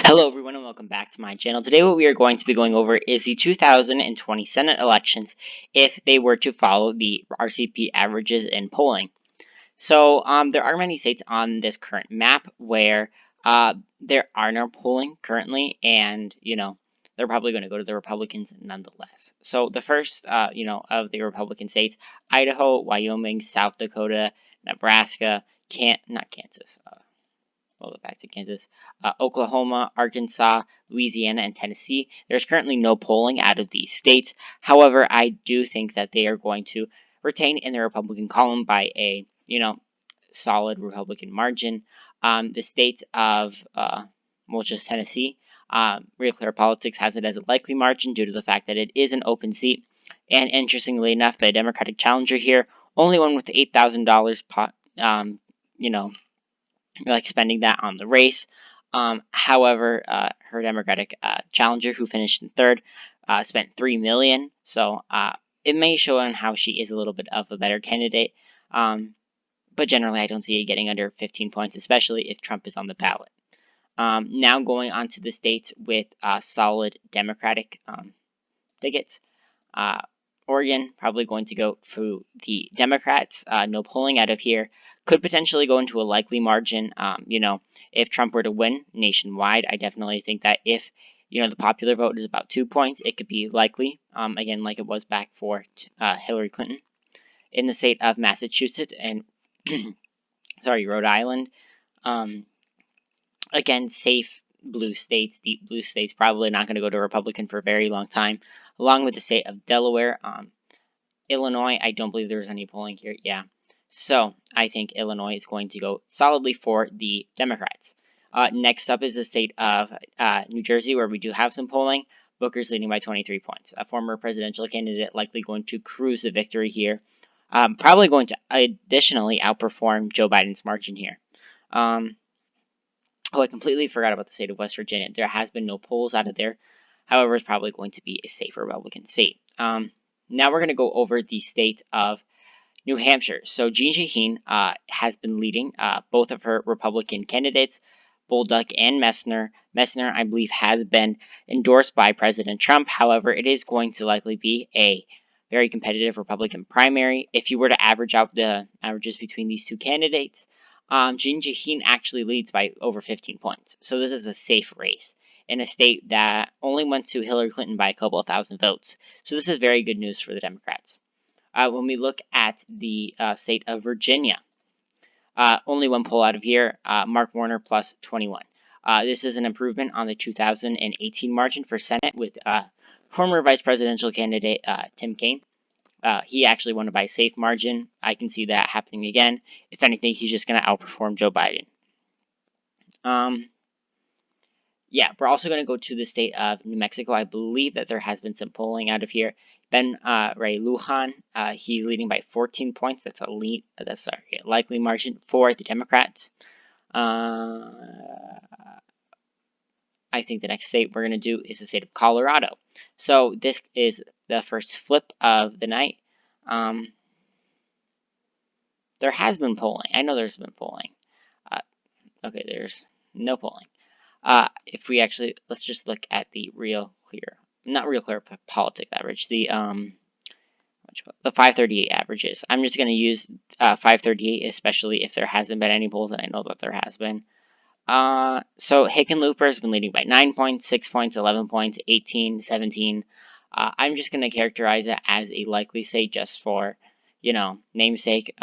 Hello everyone and welcome back to my channel. Today what we are going to be going over is the 2020 Senate elections if they were to follow the RCP averages in polling. So there are many states on this current map where there are no polling currently, and they're probably going to go to the Republicans nonetheless. So the first of the Republican states: Idaho, Wyoming, South Dakota, Nebraska, not Kansas. Well, back to Kansas, Oklahoma, Arkansas, Louisiana, and Tennessee. There's currently no polling out of these states. However, I do think that they are going to retain in the Republican column by a solid Republican margin. The state of just Tennessee, Real Clear Politics has it as a likely margin due to the fact that it is an open seat. And interestingly enough, the Democratic challenger here, only one with $8,000 spending that on the race. However, her Democratic challenger, who finished in third, spent $3 million. So it may show on how she is a little bit of a better candidate. But generally, I don't see it getting under 15 points, especially if Trump is on the ballot. Now going on to the states with solid Democratic tickets. Oregon, probably going to go through the Democrats. No polling out of here. Could potentially go into a likely margin. If Trump were to win nationwide, I definitely think that if the popular vote is about 2 points, it could be likely. Again, like it was back for Hillary Clinton. In the state of Massachusetts and Rhode Island, again, safe blue states, deep blue states, probably not going to go to Republican for a very long time. Along with the state of Delaware, Illinois, I don't believe there's any polling here. Yeah. So I think Illinois is going to go solidly for the Democrats. Next up is the state of New Jersey, where we do have some polling. Booker's leading by 23 points. A former presidential candidate likely going to cruise the victory here. Probably going to additionally outperform Joe Biden's margin here. I completely forgot about the state of West Virginia. There has been no polls out of there. However, it's probably going to be a safe Republican state. Now we're going to go over the state of New Hampshire. So Jean Shaheen has been leading both of her Republican candidates, Bolduc and Messner. Messner, I believe, has been endorsed by President Trump. However, it is going to likely be a very competitive Republican primary. If you were to average out the averages between these two candidates, Jean Shaheen actually leads by over 15 points. So this is a safe race in a state that only went to Hillary Clinton by a couple of thousand votes. So this is very good news for the Democrats. When we look at the state of Virginia, only one poll out of here, Mark Warner plus 21. This is an improvement on the 2018 margin for Senate with former vice presidential candidate Tim Kayne. He actually won by a safe margin. I can see that happening again. If anything, he's just going to outperform Joe Biden. Yeah, we're also going to go to the state of New Mexico. I believe that there has been some polling out of here. Ben Ray Lujan, he's leading by 14 points. That's a likely margin for the Democrats. I think the next state we're going to do is the state of Colorado. So this is the first flip of the night. There has been polling. I know there's been polling. Okay, there's no polling. If we actually, let's just look at the not Real Clear Politics average, the 538 averages. I'm just going to use 538, especially if there hasn't been any polls, and I know that there has been. So Hickenlooper has been leading by 9 points, 6 points, 11 points, 18, 17. I'm just going to characterize it as a likely state just for, namesake,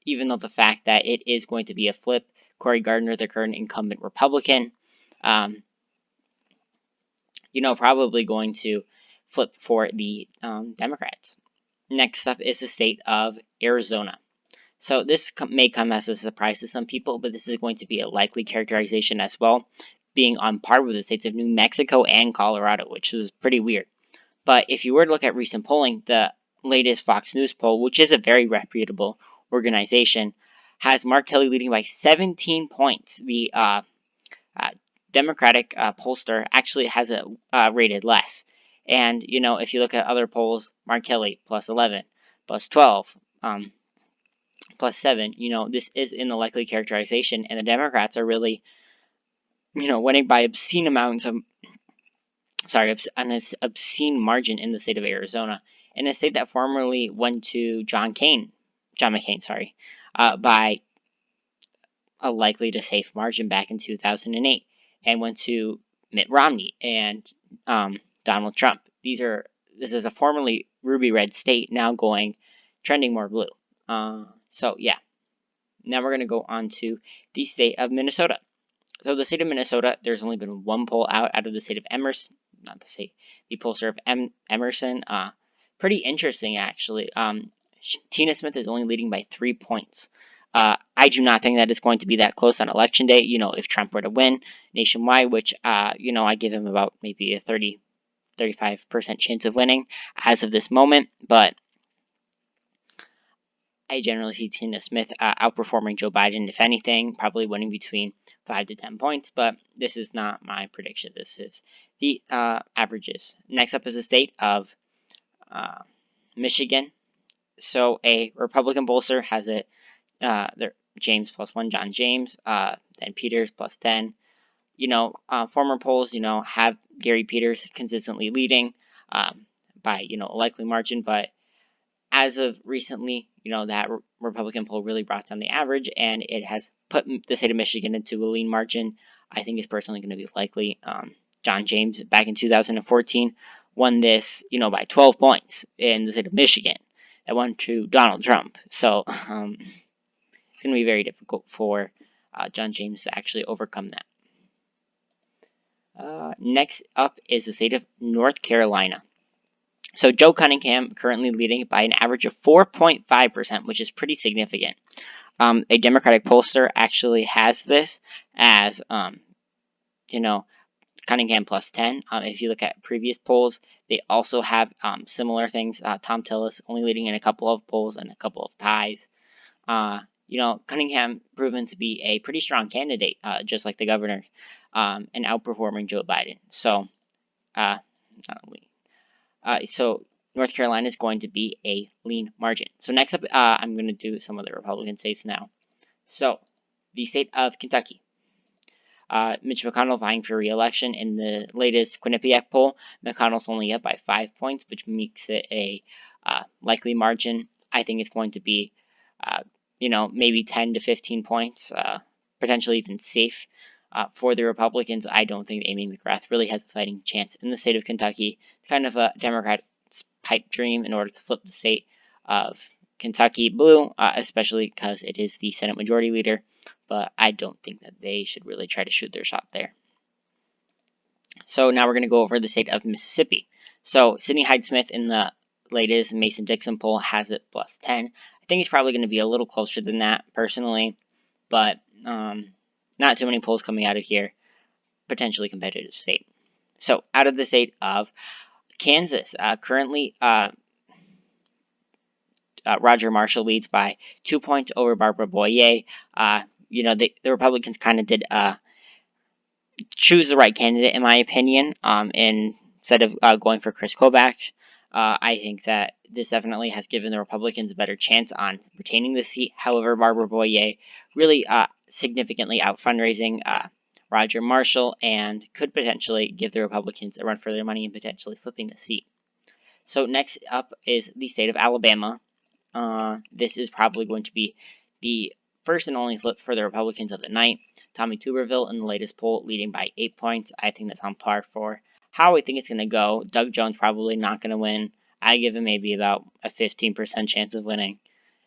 even though the fact that it is going to be a flip. Cory Gardner, the current incumbent Republican, probably going to flip for the Democrats. Next up is the state of Arizona. So this may come as a surprise to some people, but this is going to be a likely characterization as well, being on par with the states of New Mexico and Colorado, which is pretty weird. But if you were to look at recent polling, the latest Fox News poll, which is a very reputable organization, has Mark Kelly leading by 17 points. The Democratic pollster actually has it rated less. And, if you look at other polls, Mark Kelly plus 11, plus 12, plus 7, this is in the likely characterization, and the Democrats are really, winning by obscene amounts of, an obscene margin in the state of Arizona, in a state that formerly went to John McCain, by a likely to safe margin back in 2008, and went to Mitt Romney and Donald Trump. This is a formerly ruby red state now trending more blue. So yeah, now we're going to go on to the state of Minnesota. So the state of Minnesota, there's only been one poll out of the state of Emerson, not the state, the pollster of Emerson. Pretty interesting, actually. Tina Smith is only leading by 3 points. I do not think that it's going to be that close on election day. If Trump were to win nationwide, which, I give him about maybe a 35% chance of winning as of this moment. But I generally see Tina Smith outperforming Joe Biden, if anything, probably winning between 5 to 10 points. But this is not my prediction. This is the averages. Next up is the state of Michigan. So a Republican pollster has it. James +1, John James, then Peters +10. Former polls, have Gary Peters consistently leading by, a likely margin. But as of recently, that Republican poll really brought down the average, and it has put the state of Michigan into a lean margin. I think it's personally going to be likely. John James, back in 2014, won this, by 12 points in the state of Michigan. That went to Donald Trump. So it's going to be very difficult for John James to actually overcome that. Next up is the state of North Carolina. So Joe Cunningham currently leading by an average of 4.5%, which is pretty significant. A Democratic pollster actually has this as, Cunningham +10. If you look at previous polls, they also have similar things. Tom Tillis only leading in a couple of polls and a couple of ties. Cunningham proven to be a pretty strong candidate, just like the governor, and outperforming Joe Biden. So, so North Carolina is going to be a lean margin. So next up, I'm going to do some of the Republican states now. So the state of Kentucky. Mitch McConnell vying for re-election in the latest Quinnipiac poll. McConnell's only up by 5 points, which makes it a likely margin. I think it's going to be, maybe 10 to 15 points, potentially even safe. For the Republicans, I don't think Amy McGrath really has a fighting chance in the state of Kentucky. It's kind of a Democrat's pipe dream in order to flip the state of Kentucky blue, especially because it is the Senate Majority Leader. But I don't think that they should really try to shoot their shot there. So now we're going to go over the state of Mississippi. So Sidney Hyde-Smith in the latest Mason-Dixon poll has it +10. I think he's probably going to be a little closer than that, personally. But not too many polls coming out of here. Potentially competitive state. So out of the state of Kansas, currently Roger Marshall leads by 2 points over Barbara Boyer. The Republicans kind of did choose the right candidate, in my opinion, instead of going for Chris Kobach. I think that this definitely has given the Republicans a better chance on retaining the seat. However, Barbara Boyer really significantly out fundraising Roger Marshall and could potentially give the Republicans a run for their money and potentially flipping the seat. So next up is the state of Alabama. This is probably going to be the first and only flip for the Republicans of the night. Tommy Tuberville in the latest poll leading by 8 points. I think that's on par for how I think it's going to go. Doug Jones probably not going to win. I give him maybe about a 15% chance of winning.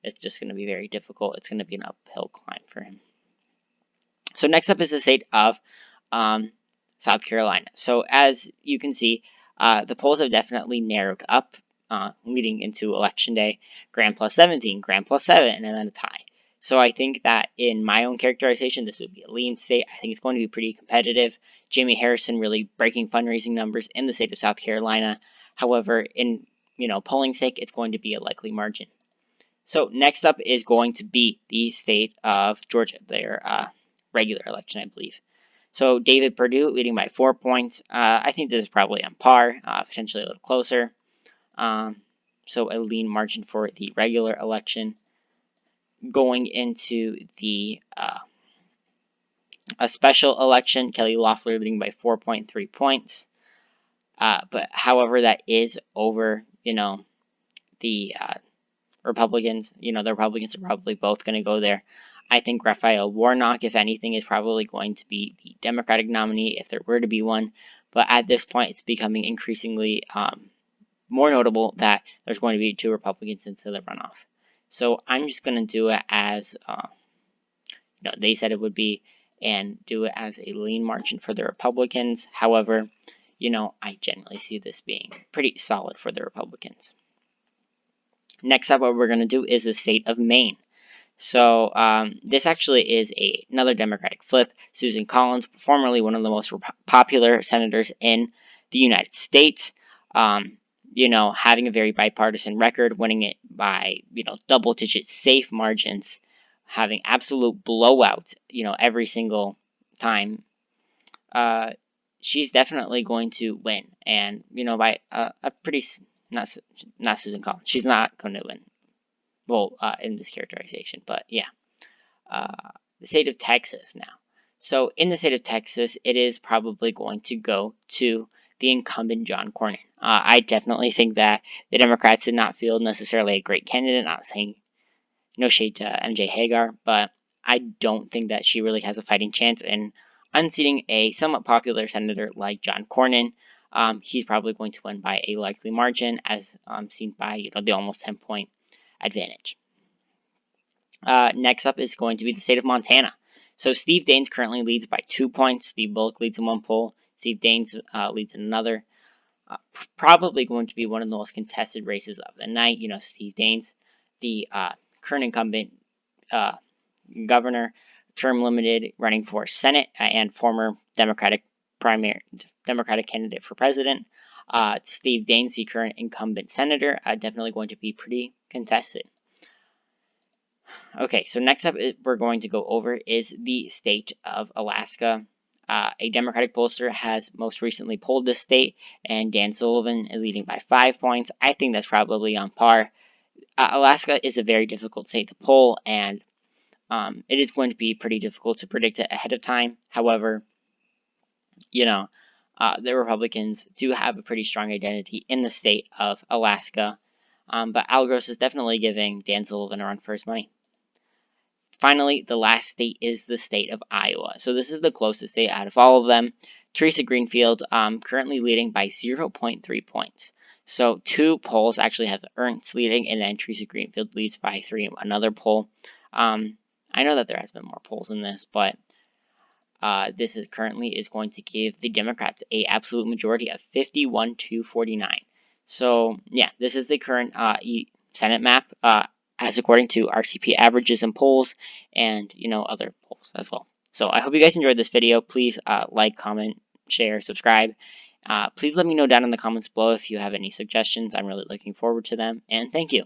It's just going to be very difficult. It's going to be an uphill climb for him. So next up is the state of South Carolina. So as you can see, the polls have definitely narrowed up leading into Election Day. Graham +17, Graham +7, and then a tie. So I think that in my own characterization, this would be a lean state. I think it's going to be pretty competitive. Jamie Harrison really breaking fundraising numbers in the state of South Carolina. However, in polling sake, it's going to be a likely margin. So next up is going to be the state of Georgia, their regular election, I believe. So David Perdue leading by 4 points. I think this is probably on par, potentially a little closer. So a lean margin for the regular election. Going into the A special election, Kelly Loeffler leading by 4.3 points. But however, that is over, the Republicans. The Republicans are probably both going to go there. I think Raphael Warnock, if anything, is probably going to be the Democratic nominee if there were to be one. But at this point, it's becoming increasingly more notable that there's going to be 2 Republicans into the runoff. So I'm just going to do it as they said it would be, and do it as a lean margin for the Republicans. However, I generally see this being pretty solid for the Republicans. Next up, what we're going to do is the state of Maine. So this actually is another Democratic flip. Susan Collins, formerly one of the most popular senators in the United States, having a very bipartisan record, winning it by double-digit safe margins, having absolute blowouts, every single time. She's definitely going to win, and by a pretty not Susan Collins. She's not going to win. Well, in this characterization, but yeah. The state of Texas now. So in the state of Texas, it is probably going to go to the incumbent John Cornyn. I definitely think that the Democrats did not field necessarily a great candidate. Not saying no shade to MJ Hagar, but I don't think that she really has a fighting chance in unseating a somewhat popular senator like John Cornyn. He's probably going to win by a likely margin, as seen by the almost 10-point advantage. Next up is going to be the state of Montana. So Steve Daines currently leads by 2 points. Steve Bullock leads in one poll. Steve Daines leads in another. Probably going to be one of the most contested races of the night. Steve Daines, the current incumbent governor, term limited, running for Senate, and former Democratic candidate for president. Steve Daines, the current incumbent senator, definitely going to be pretty contested. Okay, so next up we're going to go over is the state of Alaska. A Democratic pollster has most recently polled this state, and Dan Sullivan is leading by 5 points. I think that's probably on par. Alaska is a very difficult state to poll, and it is going to be pretty difficult to predict it ahead of time. However, the Republicans do have a pretty strong identity in the state of Alaska, but Al Gross is definitely giving Dan Sullivan a run for his money. Finally, the last state is the state of Iowa. So this is the closest state out of all of them. Teresa Greenfield currently leading by 0.3 points. So 2 polls actually have Ernst leading, and then Teresa Greenfield leads by 3 in another poll. I know that there has been more polls in this, but this is currently going to give the Democrats a absolute majority of 51-49. So yeah, this is the current Senate map. As according to RCP averages and polls, and other polls as well. So I hope you guys enjoyed this video. Please like, comment, share, subscribe. Please let me know down in the comments below if you have any suggestions. I'm really looking forward to them, and thank you.